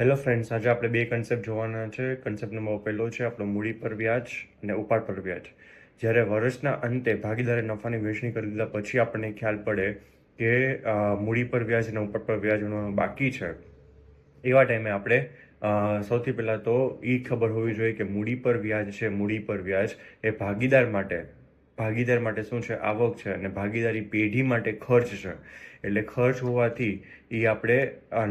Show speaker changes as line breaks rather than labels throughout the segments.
Hello friends, આજે આપણે બે કન્સેપ્ટ જોવાના છે. કન્સેપ્ટ નંબર પહેલો છે આપણો મૂડી પર વ્યાજ અને ઉપાડ પર વ્યાજ. જ્યારે વર્ષના અંતે ભાગીદારે નફાની વહેંચણી કરી દીધા પછી આપણને ખ્યાલ પડે કે મૂડી પર વ્યાજ અને ઉપાડ પર વ્યાજ બાકી છે, એવા ટાઈમે આપણે સૌથી પહેલાં તો એ ખબર હોવી જોઈએ કે મૂડી પર વ્યાજ છે, મૂડી પર વ્યાજ એ ભાગીદાર માટે શું છે? આવક છે. અને ભાગીદારી પેઢી માટે ખર્ચ છે. એટલે ખર્ચ હોવાથી એ આપણે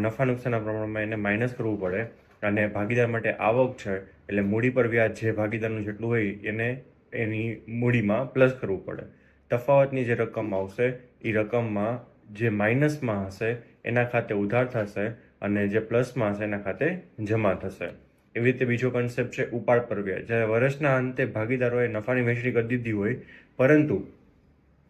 નફા નુકસાનના પ્રમાણમાં એને માઇનસ કરવું પડે. અને ભાગીદાર માટે આવક છે એટલે મૂડી પર વ્યાજ જે ભાગીદારનું જેટલું હોય એને એની મૂડીમાં પ્લસ કરવું પડે. તફાવતની જે રકમ આવશે એ રકમમાં જે માઇનસમાં હશે એના ખાતે ઉધાર થશે અને જે પ્લસમાં હશે એના ખાતે જમા થશે. એવી રીતે બીજો કન્સેપ્ટ છે ઉપાડ પર વ્યાજ. જ્યારે વર્ષના અંતે ભાગીદારોએ નફાની વહેંચણી કરી દીધી હોય પરંતુ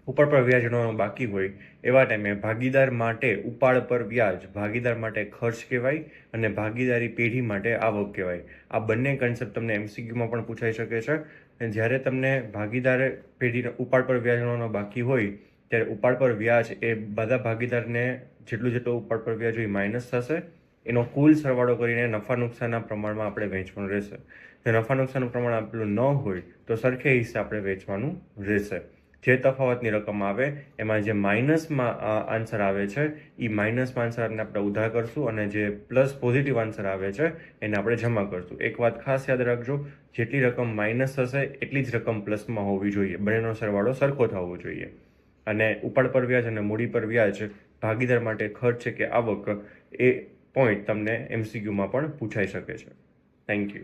ઉપાડ પર વ્યાજ ગણવાનું બાકી હોય, એવા ટાઈમે ભાગીદાર માટે ઉપાડ પર વ્યાજ ભાગીદાર માટે ખર્ચ કહેવાય અને ભાગીદારી પેઢી માટે આવક કહેવાય. આ બંને કન્સેપ્ટ તમને એમસીક્યુમાં પણ પૂછાઈ શકે છે. અને જ્યારે તમને ભાગીદાર પેઢીને ઉપાડ પર વ્યાજ ગણવાનો બાકી હોય ત્યારે ઉપાડ પર વ્યાજ એ બધા ભાગીદારને જેટલું ઉપાડ પર વ્યાજ હોય માઇનસ થશે. એનો કુલ સરવાળો કરીને નફા નુકસાનના પ્રમાણમાં આપણે વેચવાનું રહેશે. જો નફા નુકસાનનું પ્રમાણ આપેલું ન હોય તો સરખે હિસ્સે આપણે વેચવાનું રહેશે. જે તફાવતની રકમ આવે એમાં જે માઇનસમાં આન્સર આવે છે એ માઇનસમાં આન્સરને આપણે ઉધાર કરશું અને જે પ્લસ પોઝિટિવ આન્સર આવે છે એને આપણે જમા કરશું. એક વાત ખાસ યાદ રાખજો, જેટલી રકમ માઇનસ થશે એટલી જ રકમ પ્લસમાં હોવી જોઈએ. બંનેનો સરવાળો સરખો થવો જોઈએ. અને ઉપાડ પર વ્યાજ અને મૂડી પર વ્યાજ ભાગીદાર માટે ખર્ચ છે કે આવક, એ પોઈન્ટ તમને એમસીક્યુમાં પણ પૂછાઈ શકે છે. Thank you.